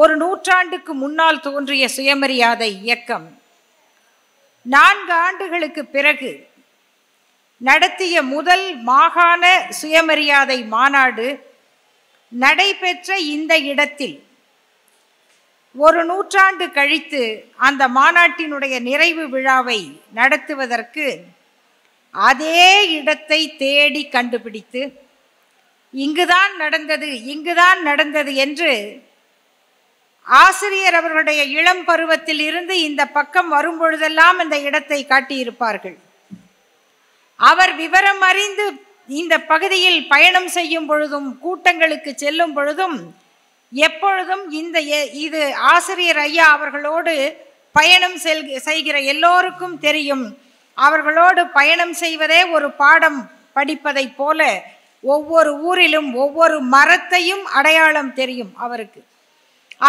ஒரு நூற்றாண்டுக்கு முன்னால் தோன்றிய சுயமரியாதை இயக்கம் 4 ஆண்டுகளுக்கு பிறகு நடத்திய முதல் மாகாண சுயமரியாதை மாநாடு நடைபெற்ற இந்த இடத்தில் ஒரு நூற்றாண்டு கழித்து அந்த மாநாட்டினுடைய நிறைவு விழாவை நடத்துவதற்கு அதே இடத்தை தேடி கண்டுபிடித்து இங்குதான் நடந்தது என்று ஆசிரியர் அவர்களுடைய இளம் பருவத்தில் இருந்து இந்த பக்கம் வரும்பொழுதெல்லாம் இந்த இடத்தை காட்டியிருப்பார்கள். அவர் விவரம் அறிந்து இந்த பகுதியில் பயணம் செய்யும் பொழுதும் கூட்டங்களுக்கு செல்லும் பொழுதும் எப்பொழுதும் இது ஆசிரியர் ஐயா அவர்களோடு பயணம் செய்கிற எல்லோருக்கும் தெரியும். அவர்களோடு பயணம் செய்வதே ஒரு பாடம் படிப்பதை போல ஒவ்வொரு ஊரிலும் ஒவ்வொரு மரத்தையும் அடையாளம் தெரியும் அவருக்கு.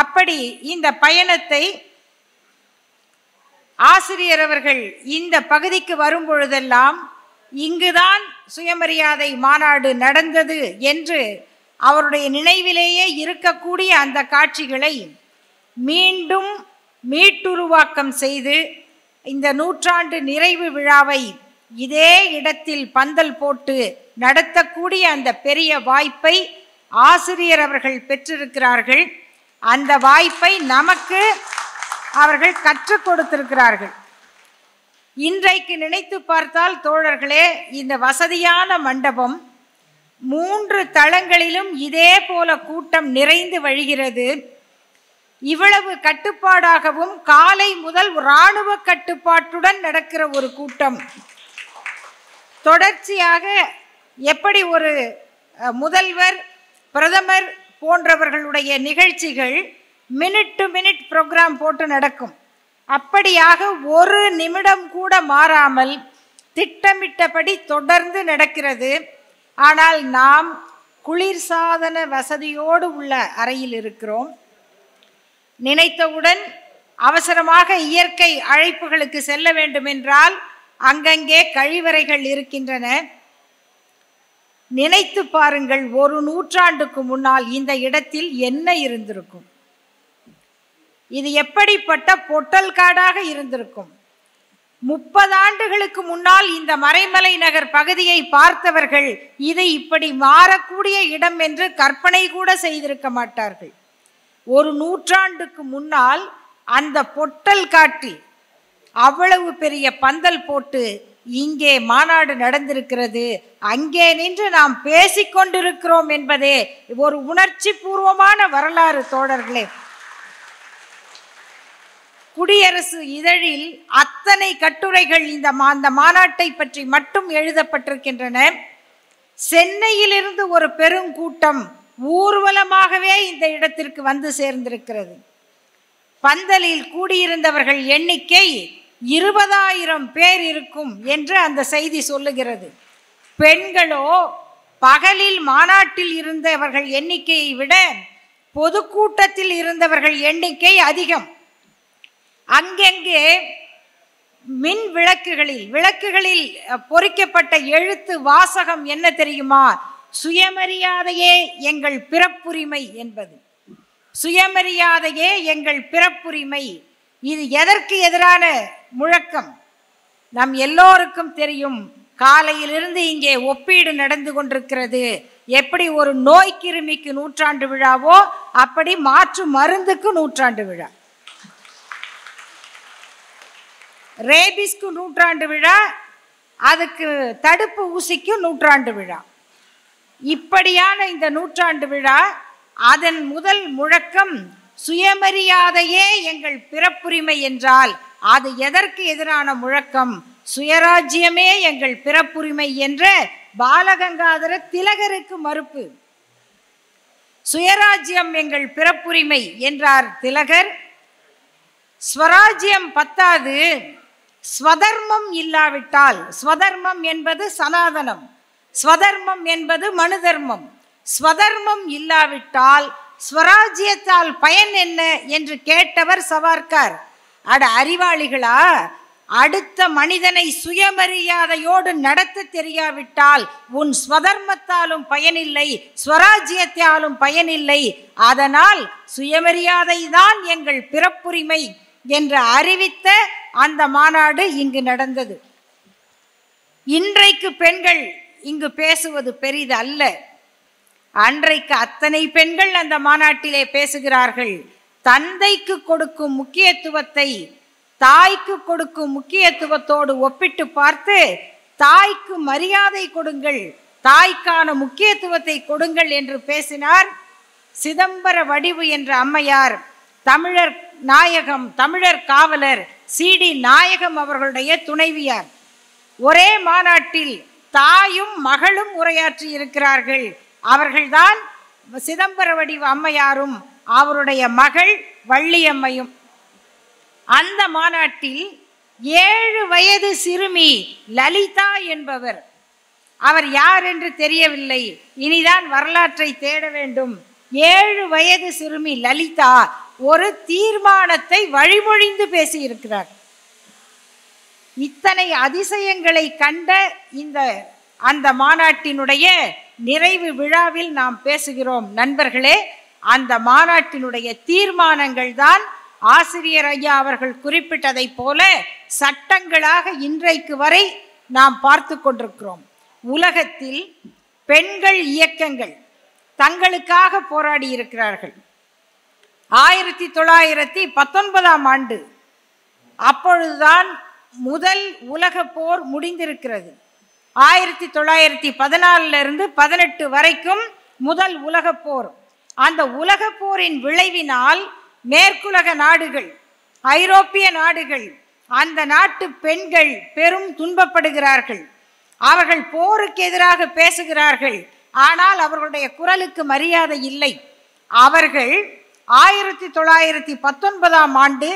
அப்படி இந்த பயணத்தை ஆசிரியர் அவர்கள் இந்த பகுதிக்கு வரும் பொழுதெல்லாம் இங்குதான் சுயமரியாதை மாநாடு நடந்தது என்று அவருடைய நினைவிலேயே இருக்கக்கூடிய அந்த காட்சிகளை மீண்டும் மீட்டுருவாக்கம் செய்து இந்த நூற்றாண்டு நிறைவு விழாவை இதே இடத்தில் பந்தல் போட்டு நடத்தக்கூடிய அந்த பெரிய வாய்ப்பை ஆசிரியர் அவர்கள் பெற்றிருக்கிறார்கள். அந்த வாய்ப்பை நமக்கு அவர்கள் கற்றுக் கொடுத்திருக்கிறார்கள். இன்றைக்கு நினைத்து பார்த்தால் தோழர்களே, இந்த வசதியான மண்டபம் 3 தளங்களிலும் இதே போல கூட்டம் நிறைந்து வழிகிறது. இவ்வளவு கட்டுப்பாடாகவும் காலை முதல் இராணுவ கட்டுப்பாட்டுடன் நடக்கிற ஒரு கூட்டம் தொடர்ச்சியாக எப்படி ஒரு முதல்வர் பிரதமர் போன்றவர்களுடைய நிகழ்ச்சிகள் மினிட் டு மினிட் ப்ரோக்ராம் போட்டு நடக்கும். அப்படியாக ஒரு நிமிடம் கூட மாறாமல் திட்டமிட்டபடி தொடர்ந்து நடக்கிறது. ஆனால் நாம் குளிர்சாதன வசதியோடு உள்ள அறையில் இருக்கிறோம். நினைத்தவுடன் அவசரமாக இயற்கை அழைப்புகளுக்கு செல்ல வேண்டுமென்றால் அங்கங்கே கழிவறைகள் இருக்கின்றன. நினைத்து பாருங்கள், ஒரு நூற்றாண்டுக்கு முன்னால் இந்த இடத்தில் என்ன இருந்திருக்கும்? இது எப்படிப்பட்ட பொட்டல் காடாக இருந்திருக்கும்? 30 ஆண்டுகளுக்கு முன்னால் இந்த மறைமலை நகர் பகுதியை பார்த்தவர்கள் இது இப்படி மாறக்கூடிய இடம் என்று கற்பனை கூட செய்திருக்க மாட்டார்கள். ஒரு நூற்றாண்டுக்கு முன்னால் அந்த பொட்டல் காட்டில் அவ்வளவு பெரிய பந்தல் போட்டு இங்கே மாநாடு நடந்திருக்கிறது. அங்கே நின்று நாம் பேசிக்கொண்டிருக்கிறோம் என்பதே ஒரு உணர்ச்சி பூர்வமான வரலாறு தோழர்களே. குடியரசு இதழில் அத்தனை கட்டுரைகள் அந்த மாநாட்டை பற்றி மட்டும் எழுதப்பட்டிருக்கின்றன. சென்னையிலிருந்து ஒரு பெருங்கூட்டம் ஊர்வலமாகவே இந்த இடத்திற்கு வந்து சேர்ந்திருக்கிறது. பந்தலில் கூடியிருந்தவர்கள் எண்ணிக்கை 20,000 பேர் இருக்கும் என்று அந்த செய்தி சொல்லுகிறது. பெண்களோ பகலில் மாநாட்டில் இருந்தவர்கள் எண்ணிக்கையை விட பொதுக்கூட்டத்தில் இருந்தவர்கள் எண்ணிக்கை அதிகம். அங்கெங்கே மின் விளக்குகளில் பொறிக்கப்பட்ட எழுத்து வாசகம் என்ன தெரியுமா? சுயமரியாதையே எங்கள் பிறப்புரிமை என்பது. சுயமரியாதையே எங்கள் பிறப்புரிமை. இது எதற்கு எதிரான முழக்கம்? நம் எல்லோருக்கும் தெரியும். காலையிலிருந்து இங்கே ஒப்பீடு நடந்து கொண்டிருக்கிறது. எப்படி ஒரு நோய் கிருமிக்கு நூற்றாண்டு விழாவோ அப்படி மாற்று மருந்துக்கு நூற்றாண்டு விழா, ரேபிஸ்க்கு நூற்றாண்டு விழா, அதுக்கு தடுப்பு ஊசிக்கு நூற்றாண்டு விழா. இப்படியான இந்த நூற்றாண்டு விழா அதன் முதல் முழக்கம் சுயமரியாதையே எங்கள் பிறப்புரிமை என்றால் அது எதற்கு எதிரான முழக்கம்? சுயராஜ்யமே எங்கள் பிறப்புரிமை என்ற பாலகங்காதர திலகருக்கு மறுப்பு. சுயராஜ்யம் எங்கள் பிறப்புரிமை என்றார் திலகர். ஸ்வராஜ்யம் பத்தாது, ஸ்வதர்மம் இல்லாவிட்டால், ஸ்வதர்மம் என்பது சனாதனம், ஸ்வதர்மம் என்பது மனு தர்மம், ஸ்வதர்மம் இல்லாவிட்டால் ஸ்வராஜ்யத்தால் பயன் என்ன என்று கேட்டவர் சவார்கர். அட அறிவாளிகளா, அடுத்த மனிதனை சுயமரியாதையோடு நடத்த தெரியாவிட்டால் உன் ஸ்வதர்மத்தாலும் பயனில்லை, ஸ்வராஜ்யத்தாலும் பயனில்லை. அதனால் சுயமரியாதை தான் எங்கள் பிறப்புரிமை என்று அறிவித்த அந்த மாநாடு இங்கு நடந்தது. இன்றைக்கு பெண்கள் இங்கு பேசுவது பெரிது அல்ல. அன்றைக்கு அத்தனை பெண்கள் அந்த மாநாட்டிலே பேசுகிறார்கள். தந்தைக்கு கொடுக்கும் முக்கியத்துவத்தை தாய்க்கு கொடுக்கும் முக்கியத்துவத்தோடு ஒப்பிட்டு பார்த்து, தாய்க்கு மரியாதை கொடுங்கள், தாய்க்கான முக்கியத்துவத்தை கொடுங்கள் என்று பேசினார் சிதம்பர வடிவு என்ற அம்மையார். தமிழர் நாயகம், தமிழர் காவலர் சிடி நாயகம் அவர்களுடைய துணைவியார். ஒரே மாநாட்டில் தாயும் மகளும் உரையாற்றி இருக்கிறார்கள். அவர்கள்தான் சிதம்பர வடிவு அம்மையாரும் அவருடைய மகள் வள்ளியம்மையும். அந்த மாநாட்டில் 7 வயது சிறுமி லலிதா என்பவர், அவர் யார் என்று தெரியவில்லை, இனிதான் வரலாற்றை தேட வேண்டும். 7 வயது சிறுமி லலிதா ஒரு தீர்மானத்தை வழிமொழிந்து பேசியிருக்கிறார். இத்தனை அதிசயங்களை கண்ட அந்த மாநாட்டினுடைய நிறைவு விழாவில் நாம் பேசுகிறோம். நண்பர்களே, அந்த மாநாட்டினுடைய தீர்மானங்கள் தான் ஆசிரியர் ஐயா அவர்கள் குறிப்பிட்டதை போல சட்டங்களாக இன்றைக்கு வரை நாம் பார்த்து கொண்டிருக்கிறோம். உலகத்தில் பெண்கள் இயக்கங்கள் தங்களுக்காக போராடி இருக்கிறார்கள். 1919ஆம் ஆண்டு அப்பொழுதுதான் முதல் உலக போர் முடிந்திருக்கிறது. 1914 18 வரைக்கும் முதல் உலக போர். அந்த உலக போரின் விளைவினால் மேற்குலக நாடுகள், ஐரோப்பிய நாடுகள், அந்த நாட்டு பெண்கள் பெரும் துன்பப்படுகிறார்கள். அவர்கள் போருக்கு எதிராக பேசுகிறார்கள். ஆனால் அவர்களுடைய குரலுக்கு மரியாதை இல்லை. அவர்கள் 1919ஆம் ஆண்டு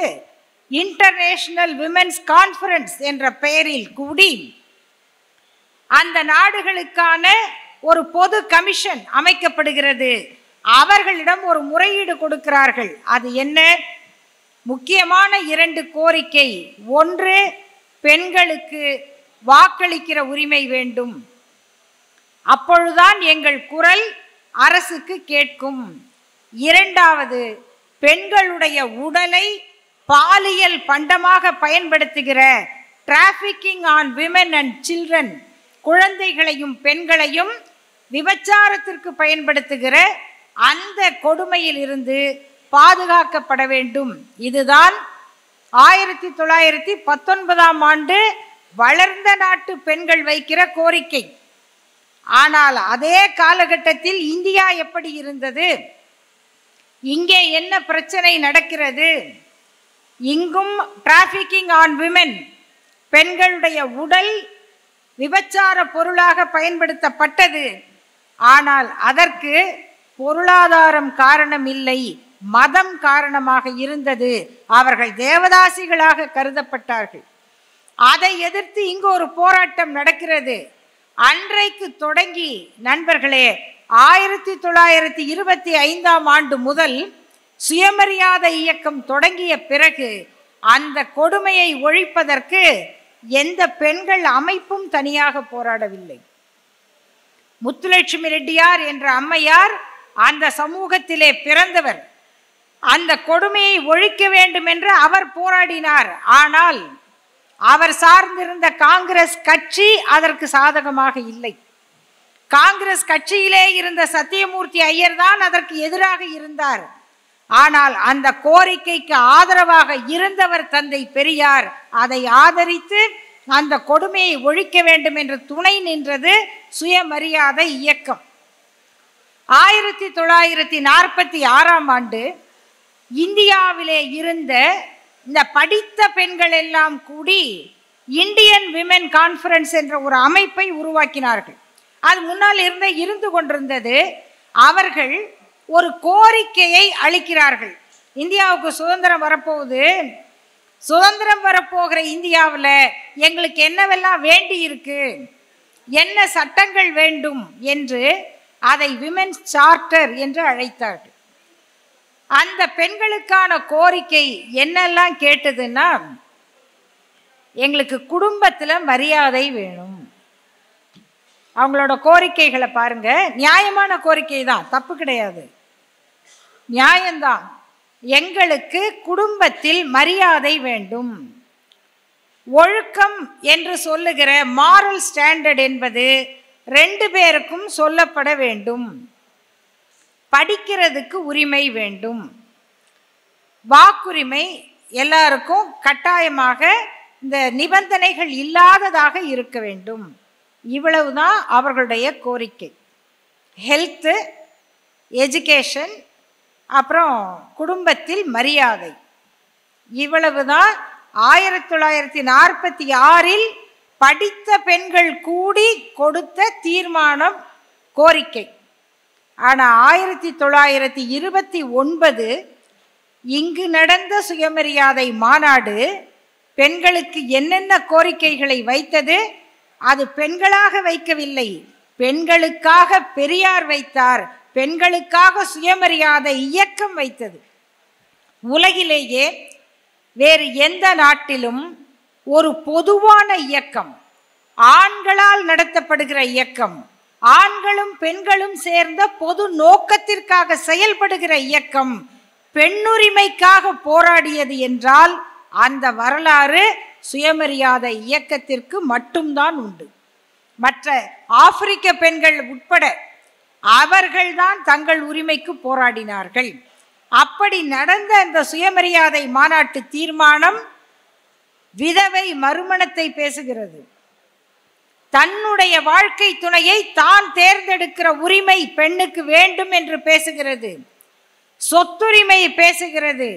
இன்டர்நேஷனல் விமென்ஸ் கான்ஃபரன்ஸ் என்ற பெயரில் கூடி அந்த நாடுகளுக்கான ஒரு பொது கமிஷன் அமைக்கப்படுகிறது. அவர்களிடம் ஒரு முறையீடு கொடுக்கிறார்கள். அது என்ன? முக்கியமான 2 கோரிக்கை. ஒன்று, பெண்களுக்கு வாக்களிக்கிற உரிமை வேண்டும், அப்பொழுதுதான் எங்கள் குரல் அரசுக்கு கேட்கும். இரண்டாவது, பெண்களுடைய உடலை பாலியல் பண்டமாக பயன்படுத்துகிற trafficking on women and children, குழந்தைகளையும் பெண்களையும் விபச்சாரத்திற்கு பயன்படுத்துகிற அந்த கொடுமையில் இருந்து பாதுகாக்கப்பட வேண்டும். இதுதான் 1919ஆம் ஆண்டு வளர்ந்த நாட்டு பெண்கள் வைக்கிற கோரிக்கை. ஆனால் அதே காலகட்டத்தில் இந்தியா எப்படி இருந்தது? இங்கே என்ன பிரச்சனை நடக்கிறது? இங்கும் டிராஃபிக்கிங் ஆன் விமென், பெண்களுடைய உடல் விபச்சார பொருளாக பயன்படுத்தப்பட்டது. ஆனால் அதற்கு பொருளாதாரம் காரணம் இல்லை, மதம் காரணமாக இருந்தது. அவர்கள் தேவதாசிகளாக கருதப்பட்டார்கள். அதை எதிர்த்து இங்கு ஒரு போராட்டம் நடக்கிறது. அன்றைக்கு தொடங்கி நண்பர்களே, 1925ஆம் ஆண்டு முதல் சுயமரியாதை இயக்கம் தொடங்கிய பிறகு அந்த கொடுமையை ஒழிப்பதற்கு எந்த பெண்கள் அமைப்பும் தனியாக போராடவில்லை. முத்துலட்சுமி ரெட்டியார் என்ற அம்மையார் அந்த சமூகத்திலே பிறந்தவர். அந்த கொடுமையை ஒழிக்க வேண்டும் என்று அவர் போராடினார். ஆனால் அவர் சார்ந்திருந்த காங்கிரஸ் கட்சி அதற்கு சாதகமாக இல்லை. காங்கிரஸ் கட்சியிலே இருந்த சத்தியமூர்த்தி ஐயர் தான் அதற்கு எதிராக இருந்தார். ஆனால் அந்த கோரிக்கைக்கு ஆதரவாக இருந்தவர் தந்தை பெரியார். அதை ஆதரித்து அந்த கொடுமையை ஒழிக்க வேண்டும் என்று துணை நின்றது சுயமரியாதை இயக்கம். 1946ஆம் ஆண்டு இந்தியாவிலே இருந்த இந்த படித்த பெண்கள் எல்லாம் கூடி இந்தியன் விமென் கான்ஃபரன்ஸ் என்ற ஒரு அமைப்பை உருவாக்கினார்கள். அது முன்னால் இருந்து கொண்டிருந்தது. அவர்கள் ஒரு கோரிக்கையை அளிக்கிறார்கள். இந்தியாவுக்கு சுதந்திரம் வரப்போகுது, சுதந்திரம் வரப்போகிற இந்தியாவில் எங்களுக்கு என்னவெல்லாம் வேண்டி இருக்கு, என்ன சட்டங்கள் வேண்டும் என்று அதை விமென்ஸ் சார்ட்டர் என்று அழைத்தார்கள். அந்த பெண்களுக்கான கோரிக்கை என்னெல்லாம் கேட்டதுன்னா, எங்களுக்கு குடும்பத்தில் மரியாதை வேணும். அவங்களோட கோரிக்கைகளை பாருங்க, நியாயமான கோரிக்கை தான், தப்பு கிடையாது, நியாயம்தான். எங்களுக்கு குடும்பத்தில் மரியாதை வேண்டும். ஒழுக்கம் என்று சொல்லுகிற மாரல் ஸ்டாண்டர்ட் என்பது 2 பேருக்கும் சொல்லப்பட வேண்டும். படிக்கிறதுக்கு உரிமை வேண்டும். வாக்குரிமை எல்லாருக்கும் கட்டாயமாக இந்த நிபந்தனைகள் இல்லாததாக இருக்க வேண்டும். இவ்வளவுதான் அவர்களுடைய கோரிக்கை. ஹெல்த்து, எஜுகேஷன், அப்புறம் குடும்பத்தில் மரியாதை, இவ்வளவுதான் 1946 படித்த பெண்கள் கூடி கொடுத்த தீர்மானம், கோரிக்கை. ஆனால் 1929 இங்கு நடந்த சுயமரியாதை மாநாடு பெண்களுக்கு என்னென்ன கோரிக்கைகளை வைத்தது? அது பெண்களாக வைக்கவில்லை, பெண்களுக்காக பெரியார் வைத்தார், பெண்களுக்காக சுயமரியாதை இயக்கம் வைத்தது. உலகிலேயே வேறு எந்த நாட்டிலும் ஒரு பொதுவான இயக்கம், ஆண்களால் நடத்தப்படுகிற இயக்கம், ஆண்களும் பெண்களும் சேர்ந்த பொது நோக்கத்திற்காக செயல்படுகிற இயக்கம் பெண்ணுரிமைக்காக போராடியது என்றால் அந்த வரலாறு சுயமரியாதை இயக்கத்திற்கு மட்டும்தான் உண்டு. மற்ற ஆப்பிரிக்க பெண்கள் உட்பட அவர்கள்தான் தங்கள் உரிமைக்கு போராடினார்கள். அப்படி நடந்த அந்த சுயமரியாதை மாநாட்டு தீர்மானம் விதவை மறுமணத்தை பேசுகிறது. தன்னுடைய வாழ்க்கை துணையை தான் தேர்ந்தெடுக்கிற உரிமை பெண்ணுக்கு வேண்டும் என்று பேசுகிறது. சொத்துரிமை பேசுகிறது.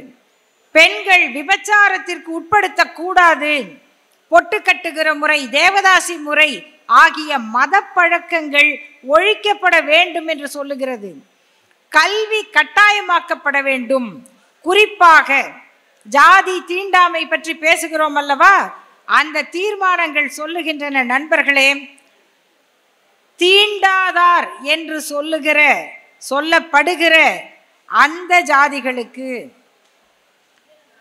பெண்கள் விபச்சாரத்திற்கு உட்படுத்தக்கூடாது, பொட்டு கட்டுகிற முறை, தேவதாசி முறை ஆகிய மத பழக்கங்கள் ஒழிக்கப்பட வேண்டும் என்று சொல்லுகிறது. கல்வி கட்டாயமாக்கப்பட வேண்டும். குறிப்பாக ஜாதி தீண்டாமை பற்றி பேசுகிறோம் அல்லவா, அந்த தீர்மானங்கள் சொல்லுகின்றன, நண்பர்களே, தீண்டாதார் என்று சொல்லப்படுகிற அந்த ஜாதிகளுக்கு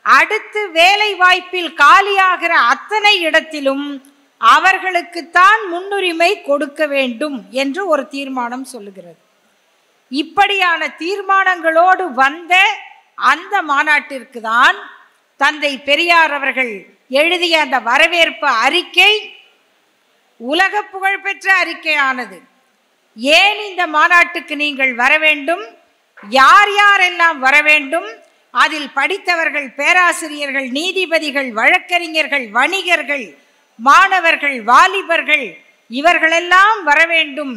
அடுத்து வேலை வாய்ப்பில் காலியாகிற அத்தனை இடத்திலும் அவர்களுக்குத்தான் முன்னுரிமை கொடுக்க வேண்டும் என்று ஒரு தீர்மானம் சொல்லுகிறது. இப்படியான தீர்மானங்களோடு வந்த அந்த மாநாட்டிற்கு தான் தந்தை பெரியார் அவர்கள் எழுதிய அந்த வரவேற்பு அறிக்கை உலக புகழ்பெற்ற அறிக்கையானது. ஏன் இந்த மாநாட்டுக்கு நீங்கள் வர வேண்டும், யார் யாரெல்லாம் வர வேண்டும், அதில் படித்தவர்கள், பேராசிரியர்கள், நீதிபதிகள், வழக்கறிஞர்கள், வணிகர்கள், மாணவர்கள், வாலிபர்கள், இவர்களெல்லாம் வர வேண்டும்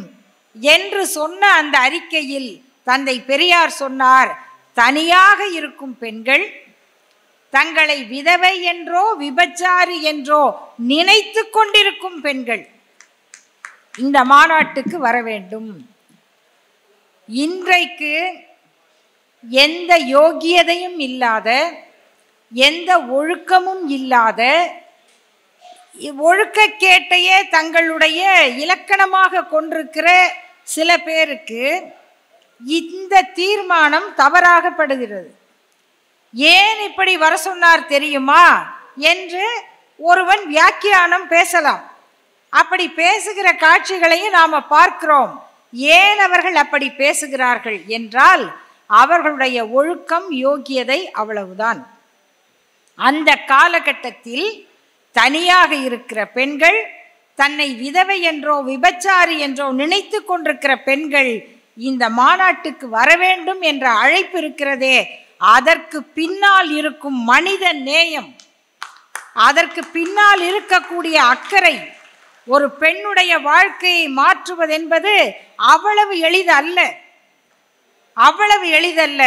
என்று சொன்ன அந்த அறிக்கையில் தந்தை பெரியார் சொன்னார், தனியாக இருக்கும் பெண்கள் தங்களை விதவை என்றோ விபச்சாரி என்றோ நினைத்து கொண்டிருக்கும் பெண்கள் இந்த மாநாட்டுக்கு வர வேண்டும். இன்றைக்கு எந்த யோகியதையும் இல்லாத, எந்த ஒழுக்கமும் இல்லாத, ஒழுக்கக்கேட்டையே தங்களுடைய இலக்கணமாக கொண்டிருக்கிற சில பேருக்கு இந்த தீர்மானம் தவறாகப்படுகிறது. ஏன் இப்படி வர சொன்னார் தெரியுமா என்று ஒருவன் வியாக்கியானம் பேசலாம். அப்படி பேசுகிற காட்சிகளையும் நாம் பார்க்கிறோம். ஏன் அவர்கள் அப்படி பேசுகிறார்கள் என்றால் அவர்களுடைய ஒழுக்கம், யோகியதை அவ்வளவுதான். அந்த காலகட்டத்தில் தனியாக இருக்கிற பெண்கள், தன்னை விதவை என்றோ விபச்சாரி என்றோ நினைத்து கொண்டிருக்கிற பெண்கள் இந்த மாநாட்டுக்கு வர வேண்டும் என்ற அழைப்பு இருக்கிறதே, அதற்கு பின்னால் இருக்கும் மனித நேயம், அதற்கு பின்னால் இருக்கக்கூடிய அக்கறை, ஒரு பெண்ணுடைய வாழ்க்கையை மாற்றுவதென்பது அவ்வளவு எளிதல்ல, அவ்வளவு எளிதல்ல.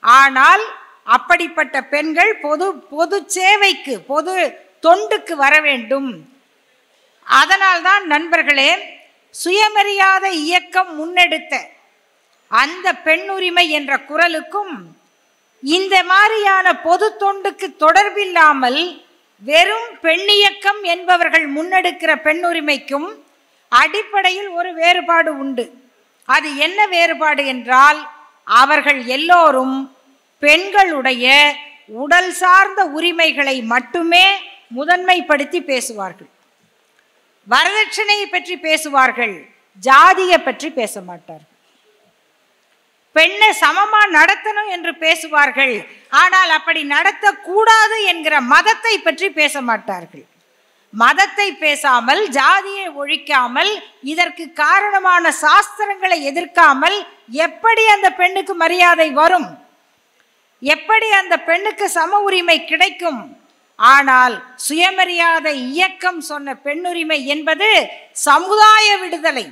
ஆனால் அப்படிப்பட்ட பெண்கள் பொது சேவைக்கு, பொது தொண்டுக்கு வர வேண்டும். அதனால்தான் நண்பர்களே, சுயமரியாதை இயக்கம் முன்னெடுத்த அந்த பெண்ணுரிமை என்ற குரலுக்கும் இந்த மாதிரியான பொது தொண்டுக்கு தொடர்பில்லாமல் வெறும் பெண்ணியக்கம் என்பவர்கள் முன்னெடுக்கிற பெண்ணுரிமைக்கும் அடிப்படையில் ஒரு வேறுபாடு உண்டு. அது என்ன வேறுபாடு என்றால், அவர்கள் எல்லோரும் பெண்களுடைய உடல் சார்ந்த உரிமைகளை மட்டுமே முதன்மைப்படுத்தி பேசுவார்கள். வரதட்சணையை பற்றி பேசுவார்கள், ஜாதியை பற்றி பேச மாட்டார்கள். பெண்ணை சமமா நடத்தணும் என்று பேசுவார்கள், ஆனால் அப்படி நடத்தக்கூடாது என்கிற மதத்தை பற்றி பேச மாட்டார்கள். மதத்தை பேசாமல், ஜாதியை ஒழிக்காமல், இதற்கு காரணமான சாஸ்திரங்களை எதிர்க்காமல் எப்படி அந்த பெண்ணுக்கு மரியாதை வரும்? எப்படி அந்த பெண்ணுக்கு சம உரிமை கிடைக்கும்? ஆனால் சுயமரியாதை இயக்கம் சொன்ன பெண்ணுரிமை என்பது சமுதாய விடுதலை,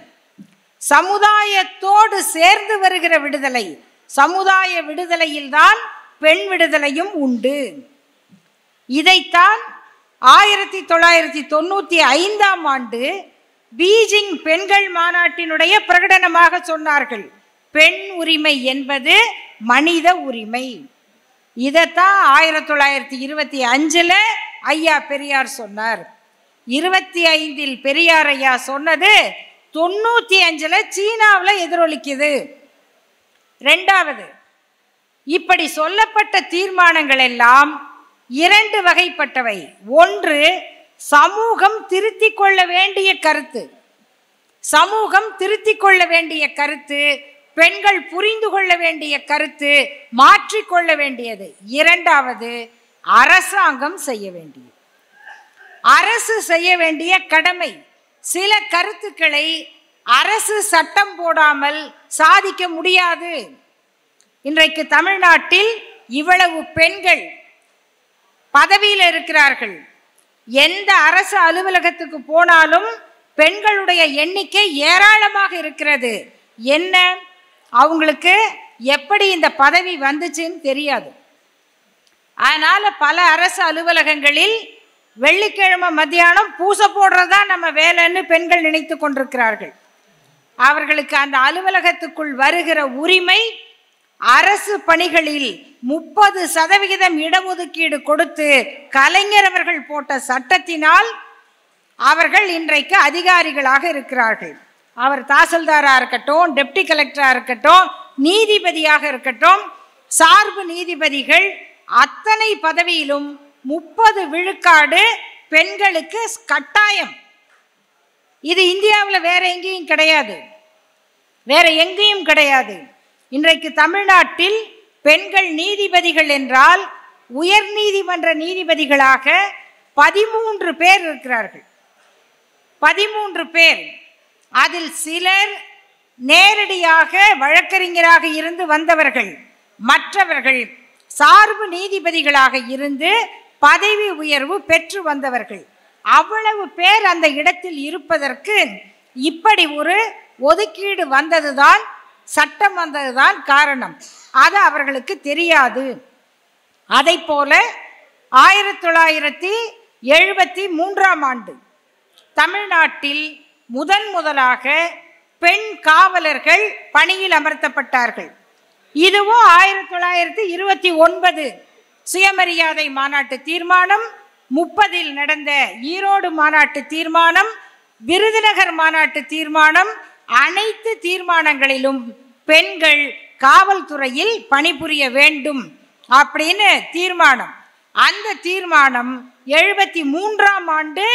சமுதாயத்தோடு சேர்ந்து வருகிற விடுதலை. சமுதாய விடுதலையில்தான் பெண் விடுதலையும் உண்டு. இதைத்தான் 1995ஆம் ஆண்டு பீஜிங் பெண்கள் மாநாட்டினுடைய பிரகடனமாக சொன்னார்கள். பெண் உரிமை என்பது மனித உரிமை. இதைத்தான் 1925 ஐயா பெரியார் சொன்னார். 25 பெரியார் ஐயா சொன்னது 95 சீனாவில் எதிரொலிக்குது. இரண்டாவது, இப்படி சொல்லப்பட்ட தீர்மானங்கள் எல்லாம் 2 வகைப்பட்டவை. ஒன்று, சமூகம் திருத்திக் கொள்ள வேண்டிய கருத்து, சமூகம் திருத்திக் கொள்ள வேண்டிய கருத்து, பெண்கள் புரிந்து கொள்ள வேண்டிய கருத்து, மாற்றிக்கொள்ள வேண்டியது. இரண்டாவது, அரசாங்கம் செய்ய வேண்டியது, அரசு செய்ய வேண்டிய கடமை. சில கருத்துக்களை அரசு சட்டம் போடாமல் சாதிக்க முடியாது. இன்றைக்கு தமிழ்நாட்டில் இவ்வளவு பெண்கள் பதவியில் இருக்கிறார்கள். எந்த அரசு அலுவலகத்துக்கு போனாலும் பெண்களுடைய எண்ணிக்கை ஏராளமாக இருக்கிறது. என்ன, அவங்களுக்கு எப்படி இந்த பதவி வந்துச்சுன்னு தெரியாது. அதனால பல அரசு அலுவலகங்களில் வெள்ளிக்கிழமை மத்தியானம் பூசை போடுறதா நம்ம வேலைன்னு பெண்கள் நினைத்து கொண்டிருக்கிறார்கள். அவர்களுக்கு அந்த அலுவலகத்துக்குள் வருகிற உரிமை, அரசு பணிகளில் 30% இடஒதுக்கீடு கொடுத்து கலைஞர் அவர்கள் போட்ட சட்டத்தினால் அவர்கள் இன்றைக்கு அதிகாரிகளாக இருக்கிறார்கள். அவர் தாசில்தாராக இருக்கட்டும், டெப்டி கலெக்டராக இருக்கட்டும், நீதிபதியாக இருக்கட்டும், சார்பு நீதிபதிகள், அத்தனை பதவியிலும் 30 விழுக்காடு பெண்களுக்கு கட்டாயம். இது இந்தியாவில் வேற எங்கேயும் கிடையாது, வேற எங்கேயும் கிடையாது. இன்றைக்கு தமிழ்நாட்டில் பெண்கள் நீதிபதிகள் என்றால் உயர் நீதிமன்ற நீதிபதிகளாக 13 பேர் இருக்கிறார்கள். 13 பேர். அதில் சிலர் நேரடியாக வழக்கறிஞராக இருந்து வந்தவர்கள், மற்றவர்கள் சார்பு நீதிபதிகளாக இருந்து பதவி உயர்வு பெற்று வந்தவர்கள். அவ்வளவு பேர் அந்த இடத்தில் இருப்பதற்கு இப்படி ஒரு ஒதுக்கீடு வந்ததுதான், சட்டம் வந்ததுதான் காரணம். அது அவர்களுக்கு தெரியாது. அதை போல 1973ஆம் ஆண்டு தமிழ்நாட்டில் முதலாக பெண் காவலர்கள் பணியில் அமர்த்தப்பட்டார்கள். இதுவும் 1929 சுயமரியாதை மாநாட்டு தீர்மானம், 30 நடந்த ஈரோடு மாநாட்டு தீர்மானம், விருதுநகர் மாநாட்டு தீர்மானம், அனைத்து தீர்மானங்களிலும் பெண்கள் காவல்துறையில் பணிபுரிய வேண்டும் அப்படின்னு தீர்மானம். அந்த தீர்மானம் 73ஆம் ஆண்டு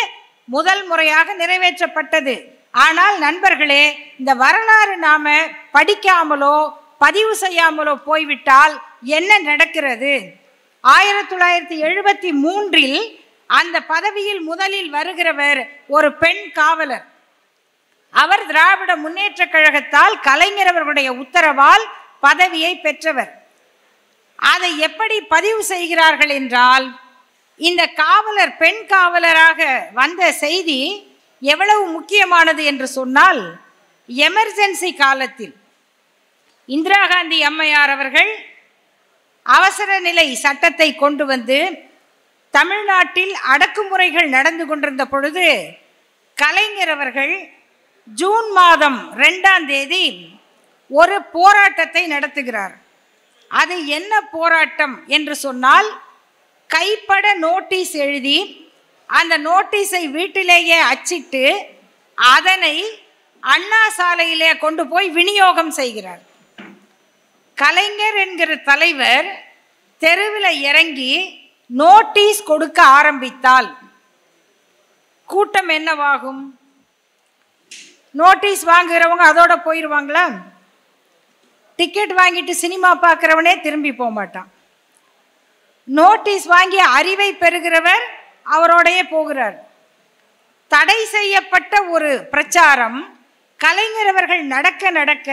முதல் முறையாக நிறைவேற்றப்பட்டது. ஆனால் நண்பர்களே, இந்த வரலாறு நாம படிக்காமலோ பதிவு செய்யாமலோ போய்விட்டால் என்ன நடக்கிறது? 1973 அந்த பதவியில் முதலில் வருகிறவர் ஒரு பெண் காவலர். அவர் திராவிட முன்னேற்ற கழகத்தால் கலைஞர் அவர்களுடைய உத்தரவால் பதவியை பெற்றவர். அதை எப்படி பதிவு செய்கிறார்கள் என்றால், இந்த காவலர் பெண் காவலராக வந்த செய்தி எவ்வளவு முக்கியமானது என்று சொன்னால், எமர்ஜென்சி காலத்தில் இந்திரா காந்தி அம்மையார் அவர்கள் அவசர நிலை சட்டத்தை கொண்டு வந்து தமிழ்நாட்டில் அடக்குமுறைகள் நடந்து கொண்டிருந்த பொழுது கலைஞர் அவர்கள் ஜூன் மாதம் 2ஆம் தேதி ஒரு போராட்டத்தை நடத்துகிறார். அது என்ன போராட்டம் என்று சொன்னால், கைப்பட நோட்டீஸ் எழுதி அந்த நோட்டீஸை வீட்டிலேயே அச்சிட்டு அதனை அண்ணா சாலையிலே கொண்டு போய் விநியோகம் செய்கிறார். கலைஞர் என்கிற தலைவர் தெருவில் இறங்கி நோட்டீஸ் கொடுக்க ஆரம்பித்தால் கூட்டம் என்னவாகும்? நோட்டீஸ் வாங்குகிறவங்க அதோட போயிடுவாங்களா? டிக்கெட் வாங்கிட்டு சினிமா பார்க்குறவனே திரும்பி போக மாட்டான். நோட்டீஸ் வாங்கி அறிவை பெறுகிறவர் அவரோடையே போகிறார். தடை செய்யப்பட்ட ஒரு பிரச்சாரம் கலைஞர் அவர்கள் நடக்க நடக்க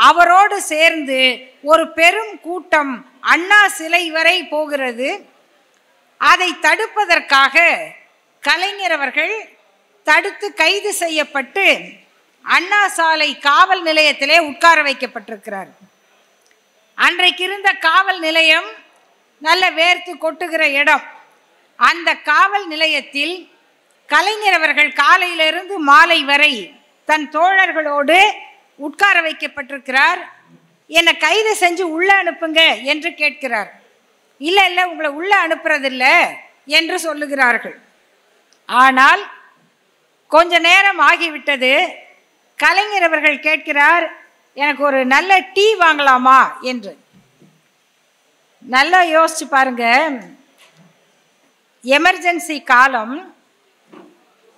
அவரோடு சேர்ந்து ஒரு பெரும் கூட்டம் அண்ணா சிலை வரை போகிறது. அதை தடுப்பதற்காக கலைஞர் அவர்கள் தடுத்து கைது செய்யப்பட்டு அண்ணா சாலை காவல் நிலையத்திலே உட்கார வைக்கப்பட்டிருக்கிறார். அன்றைக்கு இருந்த காவல் நிலையம் நல்ல வேர்த்து கொட்டுகிற இடம். அந்த காவல் நிலையத்தில் கலைஞர் அவர்கள் காலையிலிருந்து மாலை வரை தன் தோழர்களோடு உட்கார வைக்கப்பட்டிருக்கிறார். என்னை கைது செஞ்சு உள்ளே அனுப்புங்க என்று கேட்கிறார். இல்லை இல்லை, உங்களை உள்ளே அனுப்புறதில்ல என்று சொல்லுகிறார்கள். ஆனால் கொஞ்ச நேரம் ஆகிவிட்டது. கலைஞர் அவர்கள் கேட்கிறார், எனக்கு ஒரு நல்ல டீ வாங்கலாமா என்று. நல்லா யோசிச்சு பாருங்க, எமர்ஜென்சி காலம்,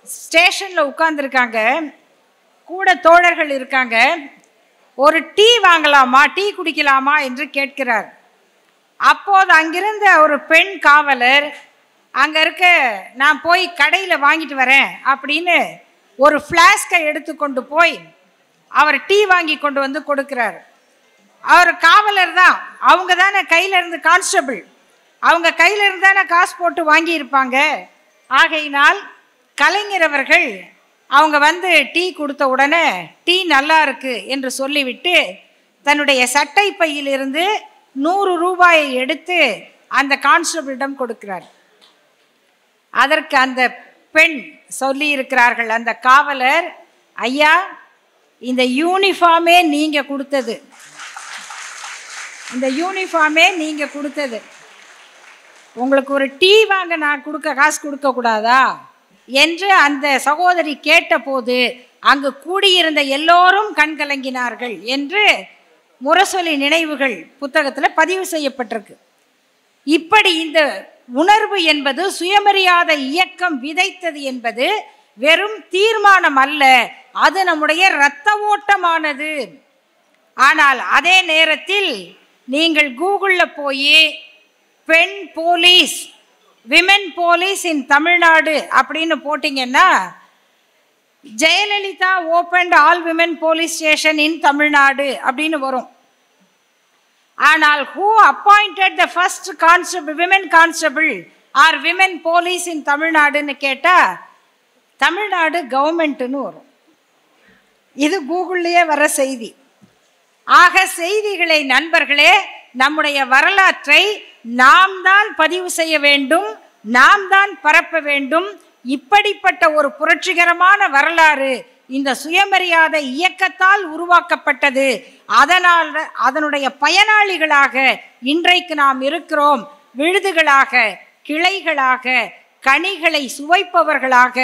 ஸ்டேஷனில் உட்கார்ந்துருக்காங்க, கூட தோழர்கள் இருக்காங்க. ஒரு டீ வாங்கலாமா, டீ குடிக்கலாமா என்று கேட்கிறார். அப்போது அங்கிருந்த ஒரு பெண் காவலர், அங்கே இருக்க நான் போய் கடையில் வாங்கிட்டு வரேன் அப்படின்னு ஒரு ஃப்ளாஸ்கை எடுத்துக்கொண்டு போய் அவர் டீ வாங்கி கொண்டு வந்து கொடுக்கிறார். அவர் காவலர் தான், அவங்க தானே கையில் இருந்து கான்ஸ்டபிள், அவங்க கையில் இருந்து தானே காசு போட்டு வாங்கியிருப்பாங்க. ஆகையினால் கலைஞர் அவர்கள் அவங்க வந்து டீ கொடுத்த உடனே டீ நல்லா இருக்கு என்று சொல்லிவிட்டு தன்னுடைய சட்டை பையிலிருந்து 100 ரூபாயை எடுத்து அந்த கான்ஸ்டபிளிடம் கொடுக்கிறார். அதற்கு அந்த பெண் சொல்லி இருக்கிறார்கள், அந்த காவலர், ஐயா இந்த யூனிஃபார்மே நீங்கள் கொடுத்தது, இந்த யூனிஃபார்மே நீங்கள் கொடுத்தது, உங்களுக்கு ஒரு டீ வாங்க நான் காசு கொடுக்கக்கூடாதா என்று அந்த சகோதரி கேட்டபோது அங்கு கூடியிருந்த எல்லோரும் கண்கலங்கினார்கள் என்று முரசொலி நினைவுகள் புத்தகத்தில் பதிவு செய்யப்பட்டிருக்கு. இப்படி இந்த உணர்வு என்பது சுயமரியாதை இயக்கம் விதைத்தது என்பது வெறும் தீர்மானம் அல்ல, அது நம்முடைய இரத்த ஓட்டமானது. ஆனால் அதே நேரத்தில் நீங்கள் கூகுளில் போய் பெண் போலீஸ், விமென் போலீஸ் இன் தமிழ்நாடு அப்படின்னு போட்டிங்கன்னா Jayalalithaa opened all women police station இன் தமிழ்நாடு அப்படின்னு வரும். ஆனால் who appointed the first constable, women constable or women police in தமிழ்நாடுன்னு கேட்டால் தமிழ்நாடு கவர்மெண்ட்டுன்னு வரும். இது கூகுள்லேயே வர செய்தி. ஆக செய்திகளை நண்பர்களே, நம்முடைய வரலாற்றை நாம் தான் பதிவு செய்ய வேண்டும், நாம் தான் பரப்ப வேண்டும். இப்படிப்பட்ட ஒரு புரட்சிகரமான வரலாறு இந்த சுயமரியாதை இயக்கத்தால் உருவாக்கப்பட்டது. அதனால் அதனுடைய பயனாளிகளாக இன்றைக்கு நாம் இருக்கிறோம். விழுதுகளாக, கிளைகளாக, கனிகளை சுவைப்பவர்களாக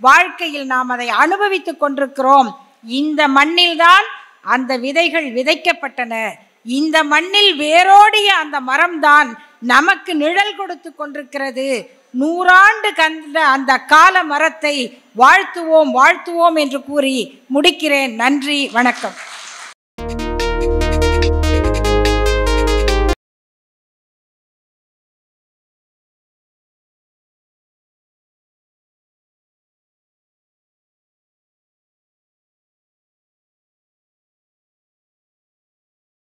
வாழ்க்கையில் நாம் அதை அனுபவித்துக் கொண்டிருக்கிறோம். இந்த மண்ணில்தான் அந்த விதைகள் விதைக்கப்பட்டன. இந்த மண்ணில் வேரோடிய அந்த மரம்தான் நமக்கு நிழல் கொடுத்து கொண்டிருக்கிறது. 100 ஆண்டு கண்ட அந்த கால மரத்தை வாழ்த்துவோம் வாழ்த்துவோம் என்று கூறி முடிக்கிறேன். நன்றி, வணக்கம்.